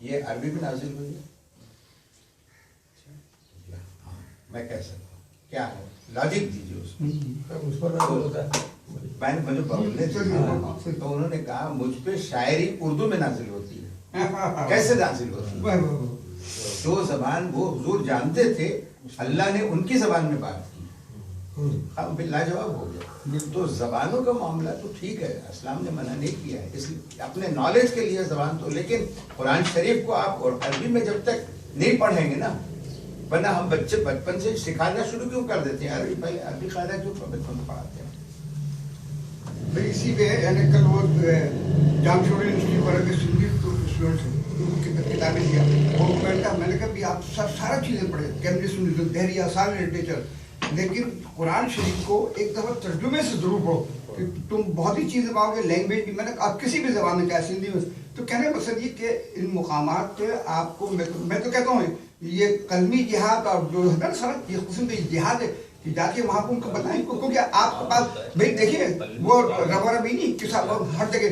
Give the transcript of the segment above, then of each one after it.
یہ عربی میں نازل ہوئی ہے؟ میں کہہ سکتا ہوں کیا ہے لاجک دیجیے اس میں. اس پر نازل ہوتا ہے. میں نے مجھے بولنے تھے تو انہوں نے کہا مجھ پہ شاعری اردو میں نازل ہوتی ہے. کیسے نازل ہوتی ہے؟ جو زبان وہ حضور جانتے تھے اللہ نے ان کی زبان میں بات کی. ہم لاجواب ہو گیا. تو زبانوں کا معاملہ تو ٹھیک ہے، اسلام نے منع نہیں کیا ہے، اس لیے اپنے نالج کے لیے زبان تو، لیکن قرآن شریف کو آپ اور عربی میں جب تک نہیں پڑھیں گے نا، ورنہ ہم بچے بچپن سے سکھانا شروع کیوں کر دیتے ہیں؟ عربی پہلے عربی قاعدہ کیوں بچپن میں پڑھاتے ہیں؟ بھائی اسی پہ یعنی کل وہ جام شوری انسٹیٹیوٹ والے کے اسٹوڈنٹس ان کو کتابیں دیا، اور میں نے کہا بھی آپ سارا چیزیں پڑھے، کیمبرج دہریہ سارے لٹریچر، لیکن قرآن شریف کو ایک دفعہ ترجمے سے ضرور پڑھو. تم بہت ہی چیزیں پاؤ گے، لینگویج بھی، میں نے آپ کسی بھی زبان میں، چاہے سندھی میں. تو کہنے کا مقصد یہ کہ ان مقامات پہ آپ کو میں تو کہتا ہوں یہ قلمی جہاد اور جو ہے نا سارا یہ قسم کا جہاد ہے کہ جا کے وہاں کو ان کو بتائیں، کیونکہ آپ کے پاس بھائی دیکھیے وہ ربا ربی نہیں کہ ہر جگہ.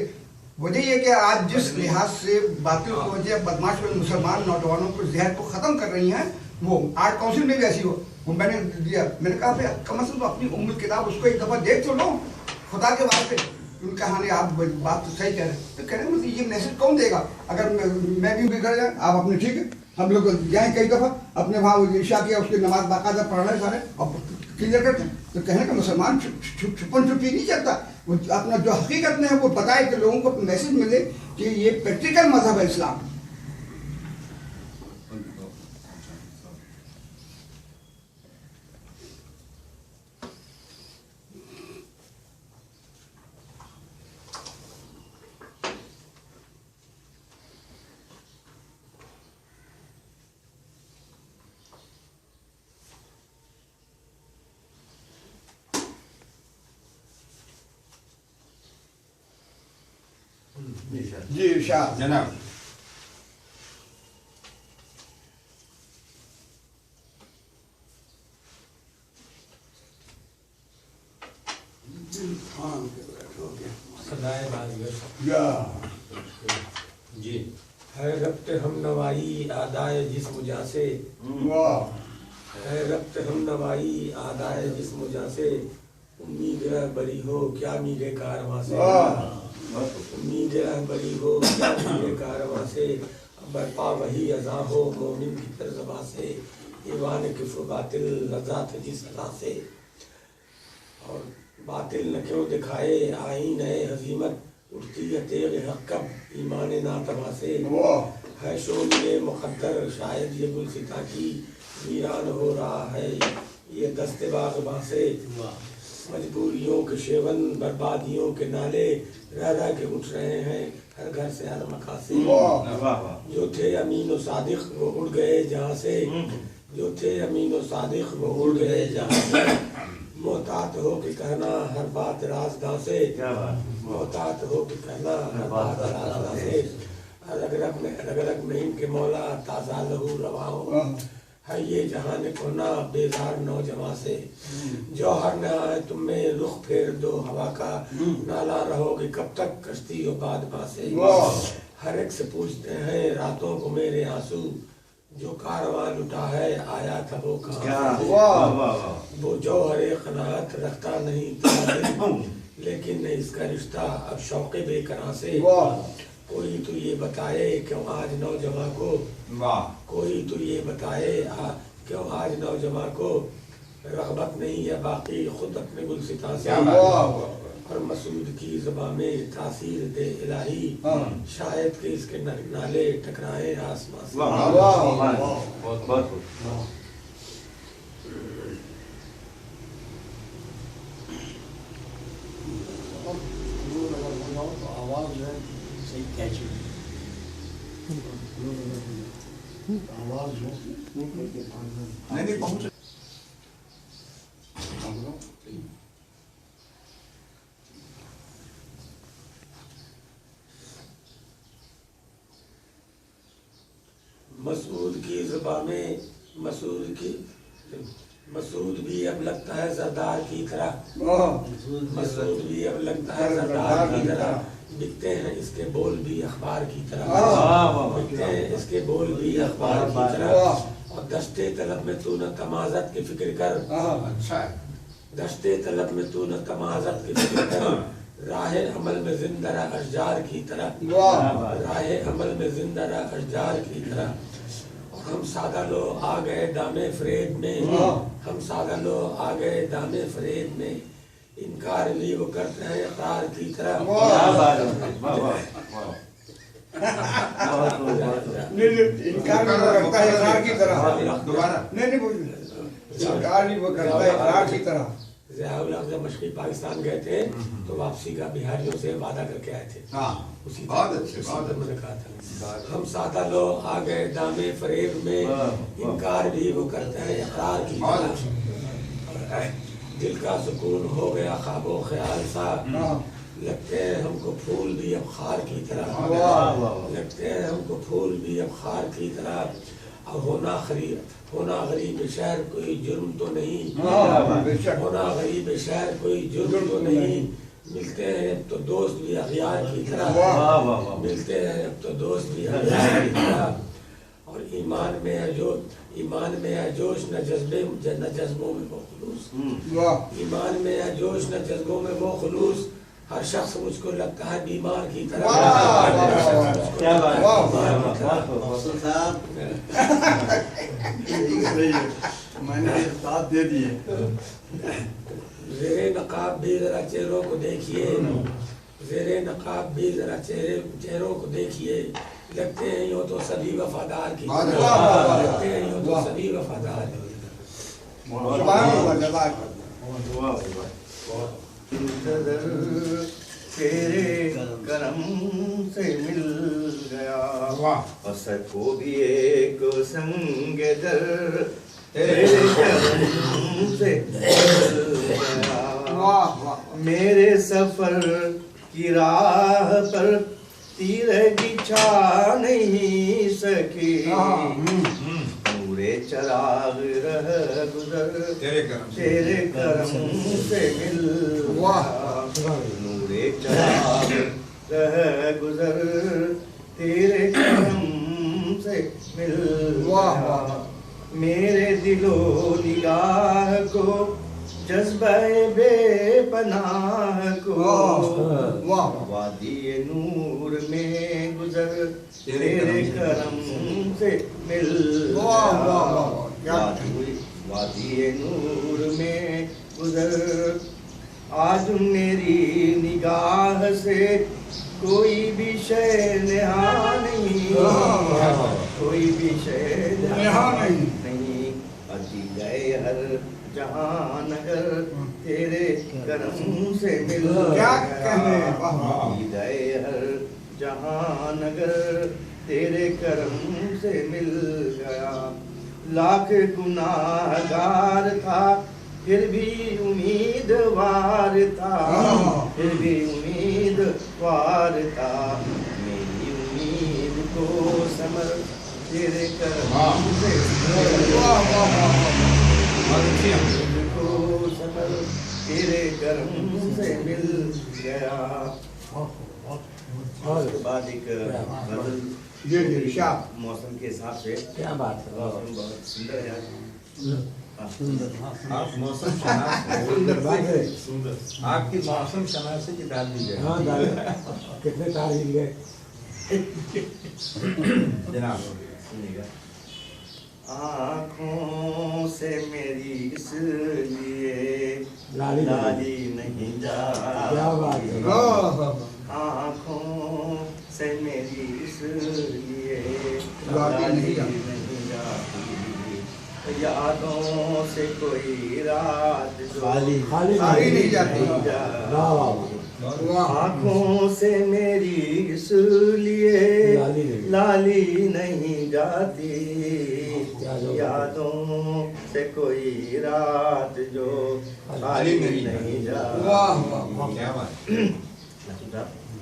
وجہ یہ کہ آج جس لحاظ سے باطل کی وجہ بدماش مسلمان نوجوانوں کو ذہن کو ختم کر رہی ہیں، وہ آرٹ کونسل میں بھی ایسی ہو، وہ میں نے دیا. میں نے کہا پھر کم از کم اپنی ام کتاب اس کو ایک دفعہ دیکھ تو لو خدا کے واسطے. ان کا ہاں آپ بات تو صحیح کہہ رہے ہیں. تو کہہ رہے ہیں یہ میسج کون دے گا؟ اگر میں بھی بگڑ جائیں آپ اپنے ٹھیک ہے، ہم لوگ جائیں کئی دفعہ اپنے وہاں عشاء کیا اس کی نماز باقاعدہ پڑھ رہے سارے اور کلیئر کرتے ہیں. تو کہنے کا مسلمان چھپن چھپی نہیں چلتا، وہ اپنا جو حقیقت میں ہے وہ بتائے کہ لوگوں کو میسج ملے کہ یہ پریکٹیکل مذہب ہے اسلام. جی ارشاد جناب. سدائے بازگشت جی ہے ربط ہم نوائی آدائے جسم جا سے، ہے ربط ہم نوائی آدائے جسم جا سے، امید رہبری ہو کیا میرے کارواں سے، امید رہبری ہو کیا میرے کارواں سے، برپا وہی ازاں ہو مومن کی ترزباں سے، ایوان کفر باطل لذات جس ادا سے. اور باطل نہ کیوں دکھائے آئین حزیمت، اٹھتی ہے تیغ حق کب ایمان ناتوا سے، ہے شعلۂ مقدر شاید یہ گلستاں کی ویران ہو رہا ہے یہ دست باغباں سے، مجبوریوں کے شیون بربادیوں کے نالے رہ رہ کے اٹھ رہے ہیں ہر گھر سے ہر مکان سے، جو تھے امین و صادق وہ اڑ گئے جہاں سے، جو تھے امین و صادق وہ اڑ گئے جہاں سے، محتاط ہو کے کہنا ہر بات رازداں سے، محتاط ہو کے کہنا ہر بات رازداں سے، رگ رگ میں ان کے مولا تازہ لہو رواں ہو، ہے یہ جہان کونا بیزار نوجواں سے، جوہر نہ آئے تم میں رخ پھیر دو ہوا کا، نالا رہو گے کب تک کشتی و بادباں سے، ہر ایک سے پوچھتے ہیں راتوں کو میرے آنسو، جو کارواں لٹا ہے آیا تھا وہ کہاں سے، وہ جوہر قناعت رکھتا نہیں تھا لیکن اس کا رشتہ اب شوق بے قرار سے، کوئی تو یہ بتائے کیوں آج نوجوان کو، کوئی تو یہ بتائے کیوں آج نوجوان کو رغبت نہیں ہے باقی خود اپنے گلستاں سے، اور مسعود کی زبان میں تاثیر دے الہی، شاید کہ اس کے نالے ٹکرائے آسمان سے. بہت بہت آواز جو ہے صحیح کیچی آواز جو نہیں پہنچ مسعود کی زبان میں مسعود بھی اب لگتا ہے زردار کی طرح، مسعود بھی اب لگتا ہے زردار کی طرح، دکھتے ہیں اس کے بول بھی اخبار کی طرح، دکھتے ہیں اس کے بول بھی اخبار کی طرح، اور دشتے طلب میں تو نہ تمازت کی فکر کر، اچھا ہے دشتے طلب میں تو نہ تمازت کی فکر کر، راہ عمل میں زندہ رہ اشجار کی طرح، راہ عمل میں زندہ رہ اشجار کی طرح۔ اور ہم سادہ لوگ آ گئے دام فریب میں، ہم سادہ لوگ آ گئے دام فریب میں، انکار بھی وہ کرتے ہیں اقرار کی طرح۔ انکار بھی وہ کرتا ہے اقرار کی طرح، دوبارہ نہیں بولیے، انکار بھی وہ کرتا ہے اقرار کی طرح۔ ضیاء الحق جب مشرقی پاکستان گئے تھے تو واپسی کا بہاریوں سے وعدہ کر کے آئے تھے، اسی طرح میں نے کہا تھا ہم سادہ لوگ آ گئے دام فریب میں، انکار بھی وہ کرتے ہیں اقرار کی طرح۔ دل کا سکون ہو گیا خواب و خیال سا، لگتے ہیں ہم کو پھول بھی اب خار کی طرح، لگتے ہیں ہم کو پھول بھی اب خار کی طرح۔ اب ہونا غریب شہر کوئی جرم تو نہیں، ہونا غریب شہر کوئی جرم تو نہیں، ملتے ہیں اب تو دوست بھی اغیار کی طرح، ملتے ہیں اب تو دوست بھی اغیار کی طرح۔ اور ایمان میں ہے جوش نہ جذبوں میں وہ خلوص، ایمان میں ہے جوش نہ جذبوں میں وہ خلوص، ہر شخص مجھ کو لگتا ہے بیمار کی طرح۔ محسن صاحب میں نے ساتھ دے دیے۔ زیر نقاب بھی ذرا چہروں کو دیکھیے، زیر نقاب بھی ذرا چہروں کو دیکھیے، لگتے ہیں یوں تو سبھی وفادار کی طرح، لگتے ہیں یوں تو سبھی وفادار کی طرح۔ تیرے کرم سے مل گیا، اثر کو بھی ایک سنگ در تیرے کرم سے مل گیا، میرے سفر کی راہ پر تیرگی چھا نہیں سکی، پورے چراغ رہ گزر تیرے کرم سے مل گیا، نورے چراغ رہ گزر تیرے کرم سے مل گیا، میرے دل و نگاہ کو جذبہ بے پناہ کو، وادی نور میں گزر تیرے کرم سے مل گیا، وادی نور میں گزر۔ آج میری نگاہ سے کوئی بھی شے نہا نہیں، کوئی بھی شے نہا نہیں، اجی گئے ہر جہان اگر تیرے کرم سے مل گیا، گئے ہر جہان اگر تیرے کرم سے مل گیا، لاکھ گناہ گار تھا پھر بھی امیدوار تھا، پھر بھی امیدوار تھا، میری امید کو سمر تیرے کرم سے مل گیا، کو سمر تیرے کرم سے مل گیا۔ اس کے بعد ایک غزل موسم کے حساب سے، کیا بات ہے، موسم بہت سندر ہے، آپ موسم آپ کی موسم شناسی کتاب دی جائے، کتنے تاریخ گئے جناب سنیے گا۔ آنکھوں سے میری اس لیے لالی نہیں جاتی، آنکھوں سے میری اس لیے لالی نہیں جاتی، یادوں سے کوئی رات جو خالی نہیں جاتی، آنکھوں سے میری اس لیے لالی نہیں جاتی، یادوں سے کوئی رات جو خالی نہیں جاتی۔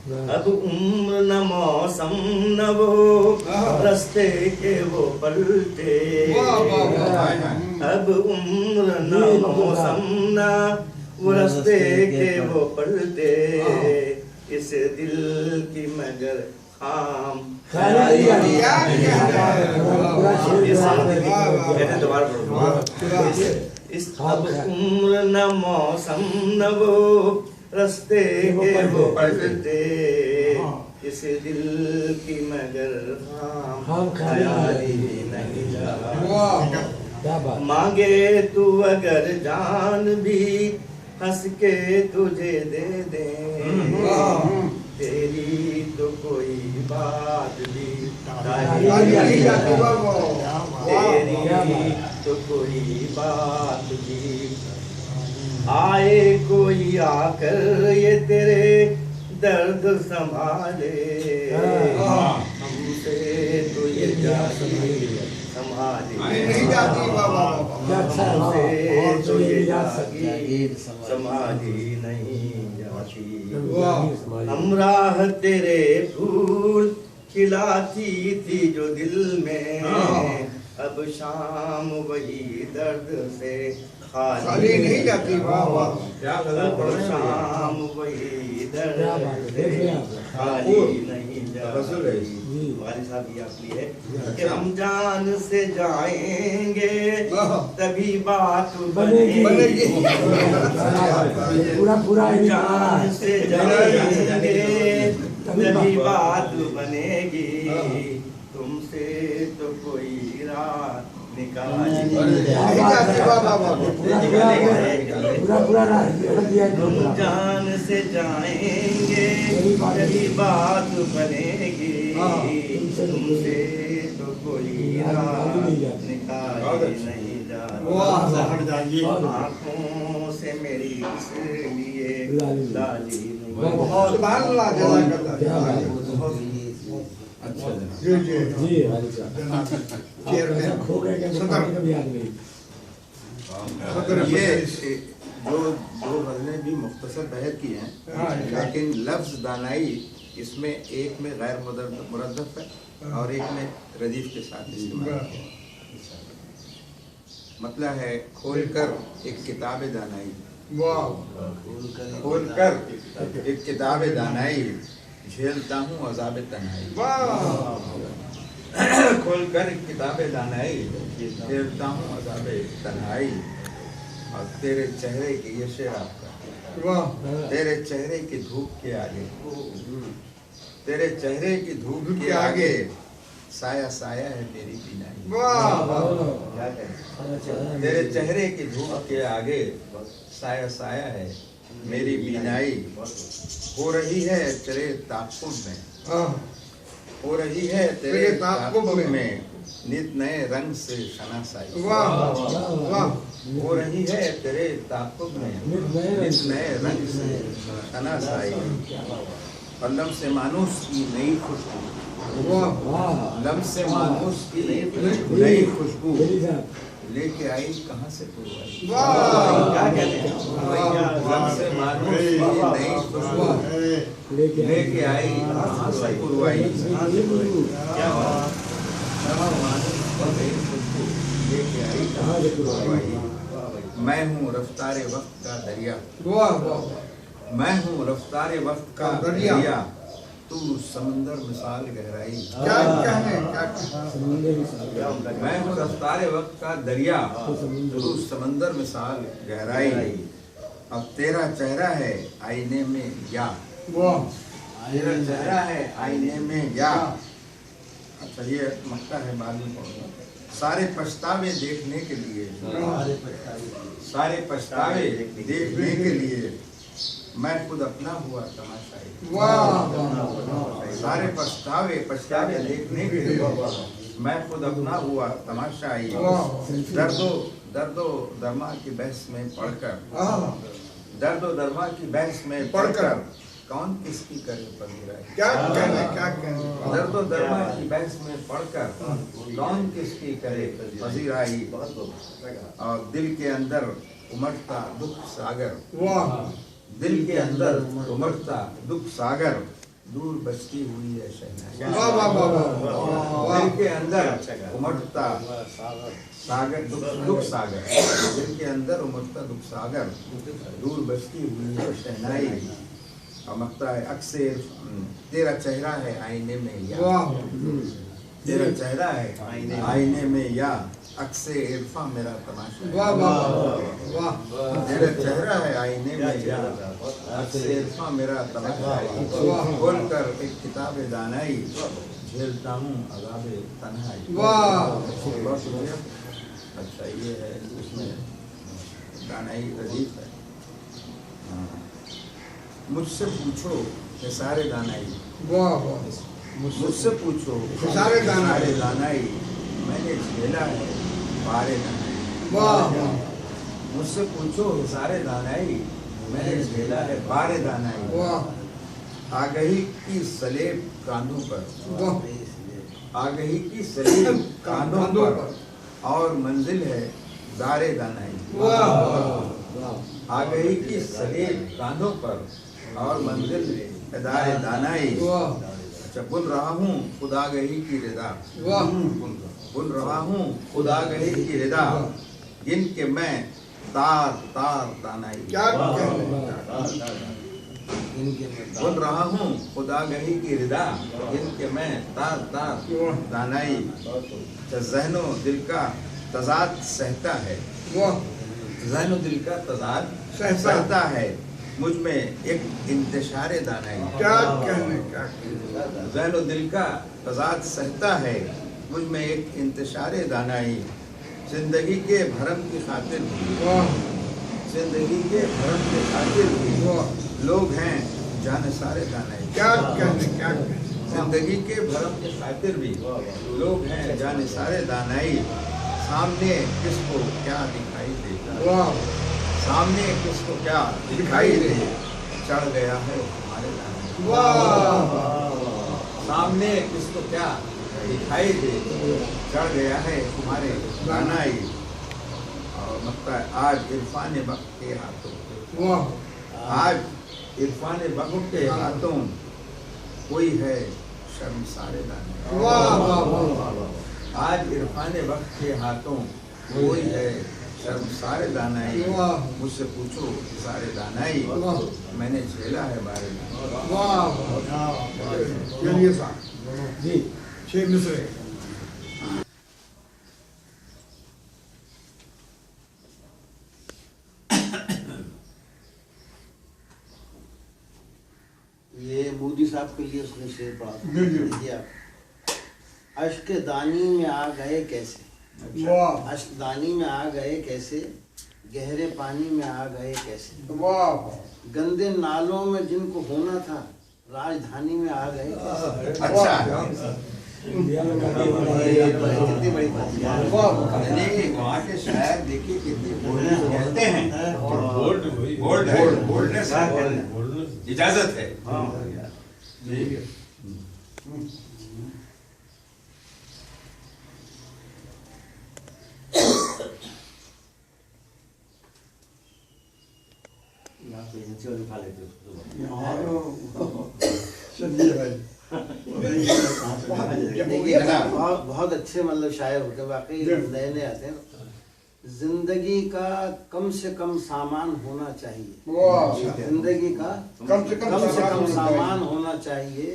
اب عمر نہ موسم نہ وہ رستے کے وہ پلٹے، اب عمر نہ موسم نہ وہ رستے کے وہ پلٹے، اس دل کی مگر خام خیالی کہتے دوبارہ پڑھو اس اب عمر نہ موسم نہ وہ رستے کے وہ پڑھتے اس دل کی مگر خام خیالی نہیں جا مانگے تو اگر جان بھی ہنس کے تجھے دے دیں تیری تو کوئی بات بھی تیری تو کوئی بات بھی آئے کوئی آ کر یہ تیرے درد سنبھالے ہم سے تو یہ جاتی سنبھالے ہم سے تو یہ جاتی سنبھالی نہیں جاتی ہمراہ تیرے پھول کھلاتی تھی جو دل میں اب شام وہی درد سے خالی نہیں جاتی اب شام وہی درد سے خالی نہیں جاتی والد صاحب یہ اصلی ہے کہ ہم جان سے جائیں گے تبھی بات بنے گی جان سے جائیں گے تبھی بات بنے گی تم سے تو کوئی رات تم جان سے جائیں گے تبھی بات بنے گی تم سے تو کوئی رات نکالی نہیں جاتی آنکھوں سے میری اس لیے لالی یہ جو دو غزلیں بھی مختصر بحث کی ہیں لیکن لفظ دانائی اس میں ایک میں غیر مردف ہے اور ایک میں ردیف کے ساتھ استعمال ہے مطلب ہے کھول کر ایک کتاب دانائی کھول کر ایک کتاب دانائی جھیلتا ہوں عذاب تنہائی کھول کر ایک کتاب دانائی جھیلتا ہوں عذاب تنہائی اور تیرے چہرے کی یہ شعر آپ کا تیرے چہرے کی دھوپ کے آگے تیرے چہرے کی دھوپ کے آگے سایہ سایہ ہے میری بینائی تیرے چہرے کی دھوپ کے آگے سایہ سایہ ہے میری بینائی ہو رہی ہے تیرے تعاقب میں ہو رہی ہے تیرے تعاقب میں نت نئے رنگ سے شناسائی ہو رہی ہے تیرے تعاقب میں نت نئے رنگ سے شناسائی اور لمس مانوس کی نئی خوشبو لمس مانوس کی نئی خوشبو لے کے آئی کہاں سے پروائی لمس مانوس کی نئی خوشبو لے کے آئی کہاں سے پروائی لے کے آئی کہاں سے پروائی میں ہوں رفتار وقت کا دریا میں ہوں رفتار وقت کا دریا تو سمندر مثال گہرائی میں ہوں رفتار وقت کا دریا تو سمندر مثال گہرائی اب تیرا چہرہ ہے آئینے میں یا تیرا چہرہ ہے آئینے میں یا اچھا یہ مکہ ہے بعد میں پڑھوں سارے پچھتاوے دیکھنے کے لیے سارے پچھتاوے دیکھنے کے لیے میں خود اپنا ہوا تماشائی سارے پچھتاوے دیکھنے کے لیے میں خود اپنا ہوا تماشائی درد و درما کی بحث میں پڑھ کر درد و درما کی بحث میں پڑھ کر کون کس کی کرے پذیرائی درد و درما کی بحث میں پڑھ کر کون کس کی کرے پذیرائی اور دل کے اندر امڑتا دکھ ساگر دل کے اندر امڑتا دکھ ساگر دور بچتی ہوئی ہے شہنائی دل کے اندر امڑتا ساگر دکھ ساگر دل کے اندر امڑتا دکھ ساگر دور بچتی ہوئی ہے شہنائی اور مقطع ہے اکثر تیرا چہرہ ہے آئینے میں یا واہ تیرا چہرہ ہے آئینے میں یا اکثر عرفاں میرا تماشا واہ واہ واہ تیرا چہرہ ہے آئینے میں یا اکثر عرفاں میرا تماشا کھول کر ایک کتاب دانائی جھیلتا ہوں عذاب تنہائی واہ بہت شکریہ. اچھا یہ ہے اس میں دانائی ردیف ہے. مجھ سے پوچھو کہ سارے دانائی واہ واہ مجھ سے پوچھو سارے دانائی. دانائی میں نے جھیلا ہے بارے دانائی. واہ واہ مجھ سے پوچھو کہ سارے دانائی میں نے جھیلا ہے بارے دانائی. واہ آگہی کی سلیب کاندھوں پر واہ آگہی کی سلیب کاندھوں پر اور منزل ہے دار دانائی. واہ آگہی کی سلیب کاندھوں پر اور منزل ہے دار دانائی. واہ اچھا بن رہا ہوں خدا گہی کی رضا واہ بن رہا ہوں خدا گہی کی رضا جن کے میں تار تار دانائی. کیا کہنے بن رہا ہوں خدا گہی کی رضا جن کے میں تار تار دانائی. ذہن و دل کا تضاد سہتا ہے واہ ذہن و دل کا تضاد سہتا ہے مجھ میں ایک انتشار دانائی. کیا کہنے کیا کہنے ذہن و دل کا تضاد سہتا ہے مجھ میں ایک انتشار دانائی. زندگی کے بھرم کی خاطر بھی واہ زندگی کے بھرم کی خاطر بھی واہ لوگ ہیں جانے سارے دانائی. کیا کہنے کیا کہنے زندگی کے بھرم کی خاطر بھی لوگ ہیں جانے سارے دانائی. سامنے کس کو کیا دکھائی دے واہ سامنے کس کو کیا دکھائی دے چڑھ گیا ہے ہمارے دانائی. واہ سامنے کس کو کیا دکھائی دے چڑھ گیا ہے تمہارے دانائی. اور مقطع آج عرفان وقت کے ہاتھوں واہ آج عرفان وقت کے ہاتھوں کوئی ہے شرمسار دانائی. واہ واہ آج عرفان وقت کے ہاتھوں کوئی ہے شرمسار دانائی. واہ مجھ سے پوچھو سارے دانائی واہ میں نے جھیلا ہے بارے دانائی. واہ چلیے صاحب جی 6 مصرے یہ مودی صاحب کے لیے اس نے شعر پڑھا تھا. جی، جی. دیکھیے آپ اشک دانی میں آ گئے کیسے واہ اشک دانی میں آ گئے کیسے گہرے پانی میں آ گئے کیسے واہ گندے نالوں میں جن کو ہونا تھا راجدھانی میں آ گئے کیسے. اچھا انڈیا میں گاندھی یہ کتنی بڑی بات ہے. یعنی وہاں کے شاعر دیکھیے کتنی بولڈ کہتے ہیں بولڈنس اجازت ہے. چلیے بھائی دیکھیے بہت اچھے مطلب شاعر ہوتے ہیں واقعی نئے نئے آتے ہیں. زندگی کا کم سے کم سامان ہونا چاہیے واہ زندگی کا کم سے کم سامان ہونا چاہیے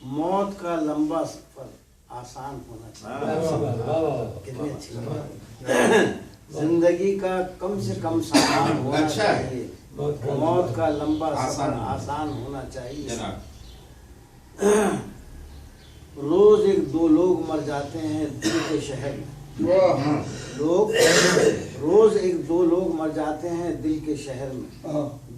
موت کا لمبا سفر آسان ہونا چاہیے. کتنی اچھی بات. زندگی کا کم سے کم سامان ہونا اچھا ہے. چاہیے موت کا لمبا سفر آسان ہونا چاہیے. روز ایک دو لوگ مر جاتے ہیں دل کے شہر میں. روز ایک دو لوگ مر جاتے ہیں دل کے شہر میں.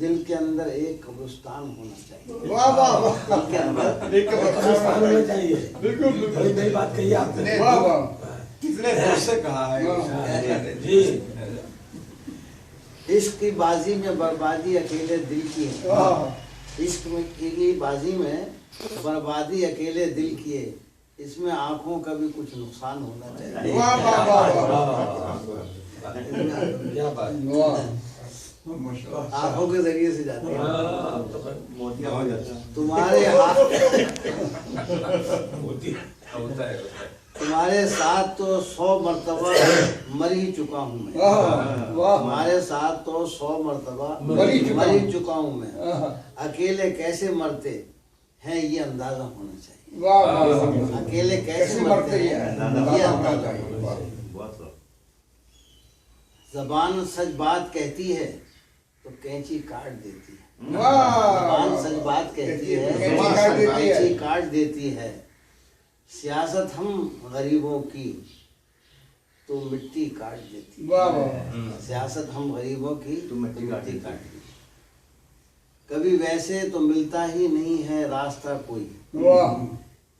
دل کے اندر ایک قبرستان ہونا چاہیے. واہ واہ واہ دل کے اندر ایک پاکستان ہونا چاہیے. بالکل بڑی نئی بات کہی آپ نے. واہ واہ کتنے دور سے کہا ہے. جی عشق کی بازی میں بربادی اکیلے دل کی ہے. عشق کی بازی میں بربادی اکیلے دل کی ہے. اس میں آنکھوں کا بھی کچھ نقصان ہونا چاہیے. واہ واہ واہ کیا بات. آنکھوں کے ذریعے سے جاتے ہیں. تمہارے ہاتھ تمہارے ساتھ تو 100 مرتبہ مر ہی چکا ہوں میں، تمہارے ساتھ تو 100 مرتبہ مر ہی چکا ہوں میں، اکیلے کیسے مرتے ہیں یہ اندازہ ہونا چاہیے، اکیلے کیسے مرتے ہیں یہ اندازہ ہونا چاہیے۔ زبان سچ بات کہتی ہے تو کینچی کاٹ دیتی ہے، زبان سچ بات کہتی ہے کینچی کاٹ دیتی ہے، سیاست ہم غریبوں کی تو مٹی کاٹ دیتی ہے، سیاست ہم غریبوں کی تو مٹی کاٹ دیتی ہے۔ کبھی ویسے تو ملتا ہی نہیں ہے راستہ کوئی،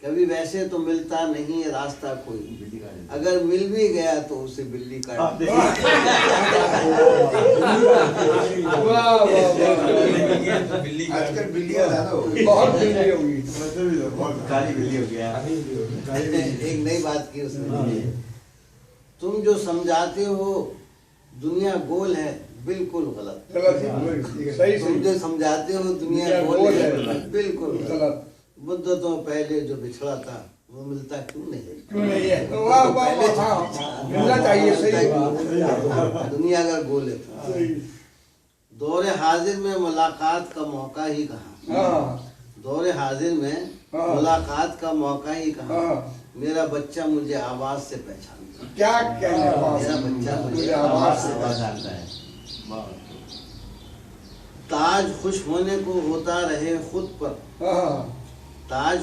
کبھی ویسے تو ملتا نہیں ہے راستہ کوئی، اگر مل بھی گیا تو اسے بلی کاٹ دیتی ہے۔ آج کل بلیاں زیادہ ہو گئی، بہت بلی ہوگی، کالی بلی ہو گیا۔ ایک نئی بات کی اس نے، تم جو سمجھاتے ہو دنیا گول ہے بالکل غلط، صحیح تم جو سمجھاتے ہو دنیا گول ہے بالکل غلط۔ مدتوں پہلے جو بچھڑا تھا وہ ملتا کیوں نہیں؟ کیوں نہیں ہے؟ ملنا چاہیے، صحیح، دنیا اگر گول ہے۔ دور حاضر میں ملاقات کا موقع ہی کہاں، دور حاضر میں ملاقات کا موقع ہی کہاں، میرا بچہ مجھے آواز سے پہچانتا ہے، کیا کہنے میرا بچہ مجھے آواز سے پہچانتا ہے۔ تاج خوش ہونے کو ہوتا رہے خود پر، تاج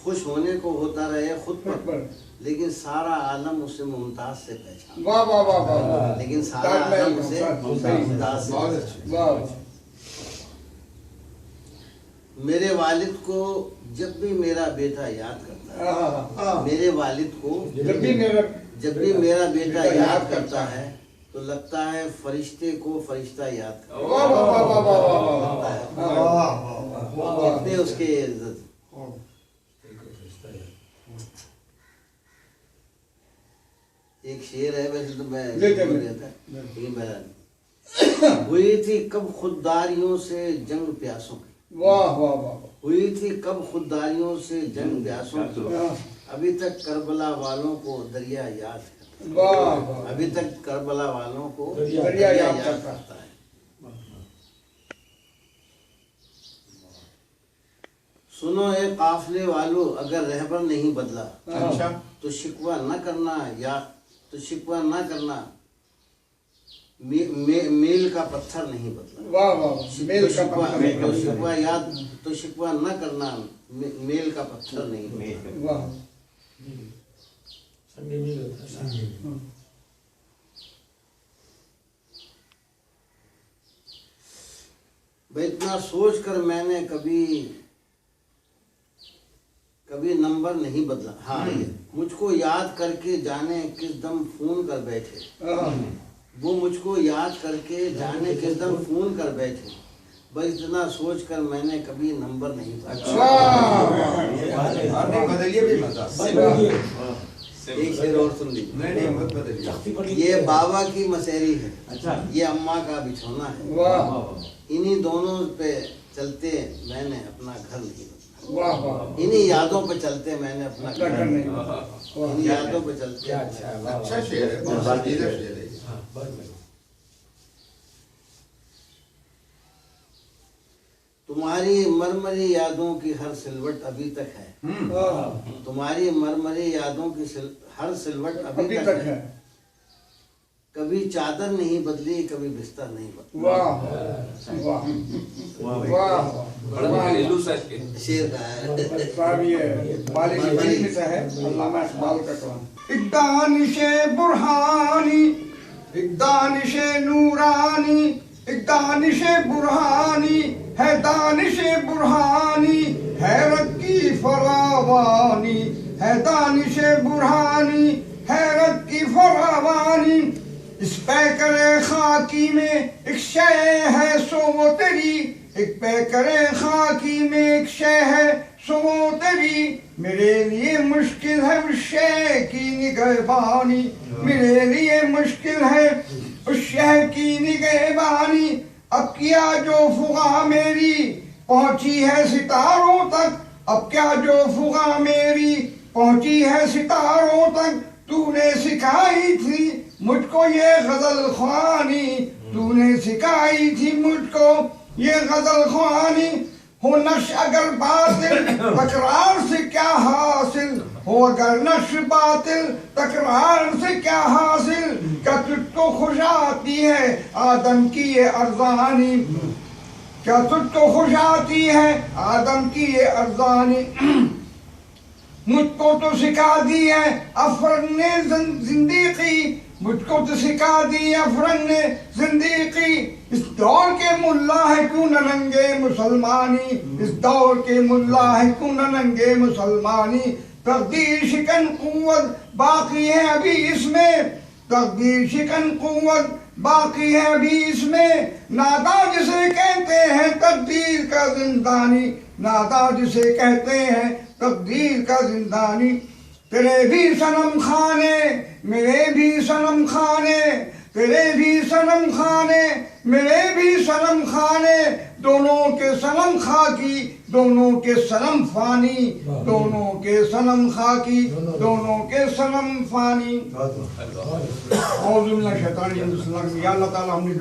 خوش ہونے کو ہوتا رہے خود پر، لیکن سارا عالم اسے ممتاز سے پہچانتا ہے، واہ واہ واہ واہ، لیکن سارا عالم اسے ممتاز سے پہچانتا ہے۔ میرے والد کو جب بھی میرا بیٹا یاد کرتا ہے، میرے والد کو جب بھی میرا بیٹا یاد کرتا ہے تو لگتا ہے فرشتے کو فرشتہ یاد کرتا ہے، اتنے اس کے عزت۔ ایک شعر ہے، ویسے تو میں لیکن ہوئی تھی کب خودداریوں سے جنگ پیاسوں کی، واہ واہ واہ، ہوئی تھی کب خودداریوں سے جنگ پیاسوں کی، ابھی تک کربلا والوں کو دریا یاد کرتا ہے، ابھی تک کربلا والوں کو دریا یاد کرتا ہے۔ سنو اے قافلے والو، اگر رہبر نہیں بدلا تو شکوہ نہ کرنا، یا تو شکوہ نہ کرنا، میل کا پتھر نہیں بدلا، تو شکوہ نہ کرنا، میل کا پتھر نہیں بدلا۔ بھائی اتنا سوچ کر میں نے کبھی نمبر نہیں بدلا، ہاں مجھ کو یاد کر کے جانے کس دم فون کر بیٹھے، وہ مجھ کو یاد کر کے جانے کس دم فون کر بیٹھے، بس اتنا سوچ کر میں نے کبھی نمبر نہیں بدلیے بھی مزہ۔ ایک شعر اور سن لیجیے، یہ بابا کی مسیری ہے، یہ اماں کا بچھونا ہے، انہی دونوں پہ چلتے میں نے اپنا گھر نہیں بدلا، انہی یادوں پہ چلتے میں نے اپنا گھر نہیں بدلا، انہی یادوں پہ چلتے۔ اچھا شعر ہے، بہت شعر ہے۔ تمہاری مرمری یادوں کی ہر سلوٹ ابھی تک ہے، تمہاری مرمری یادوں کی ہر سلوٹ ابھی تک ہے، کبھی چادر نہیں بدلی، کبھی بستر نہیں بدلا۔ شیر کا ایک دانش برہانی، ایک دانش نورانی، ایک دانش برہانی ہے، دانش برہانی حیرت کی فراوانی ہے، دانش برہانی حیرت کی فراوانی، اس پیکر خاکی میں ایک شے ہے سو وہ تیری، ایک پیکر خاکی میں ایک شے ہے سو وہ تیری، میرے لیے مشکل ہے اس شے کی نگہبانی، میرے لیے مشکل ہے اس شے کی نگہبانی، اب کیا جو فغا میری پہنچی ہے ستاروں تک، اب کیا جو فغا میری پہنچی ہے ستاروں تک تو نے سکھائی تھی مجھ کو یہ غزل خوانی، تو نے سکھائی تھی مجھ کو یہ غزل خوانی، ہو نقش اگر باطل تکرار سے کیا حاصل، ہو اگر نقش باطل تکرار سے کیا حاصل، کیا تجھ کو خوش آتی ہے آدم کی یہ ارزانی، کیا تجھ کو خوش آتی ہے آدم کی یہ ارزانی، مجھ کو تو سکھا دی ہے افرن نے زندیقی، مجھ کو تو سکھا دی افرن نے زندیقی، اس دور کے ملا ہے کیوں نہ ننگے مسلمانی، اس دور کے ملا ہے کیوں نہ ننگے مسلمانی، تقدیر شکن قوت باقی ہے ابھی اس میں، تقدیر شکن قوت باقی ہے ابھی اس میں، نادا جسے کہتے ہیں تقدیر کا زندانی، نادا جسے کہتے ہیں تقدیر کا زندانی، تیرے بھی صنم خانے میرے بھی صنم خانے، تیرے بھی صنم خانے میرے بھی صنم خانے، دونوں کے صنم خاکی دونوں کے صنم فانی، دونوں کے صنم خاکی دونوں کے صنم فانی۔ اعوذ باللہ الشیطان الرجیم، بسم اللہ الرحمن الرحیم۔ یا اللہ تعالیٰ ہم نے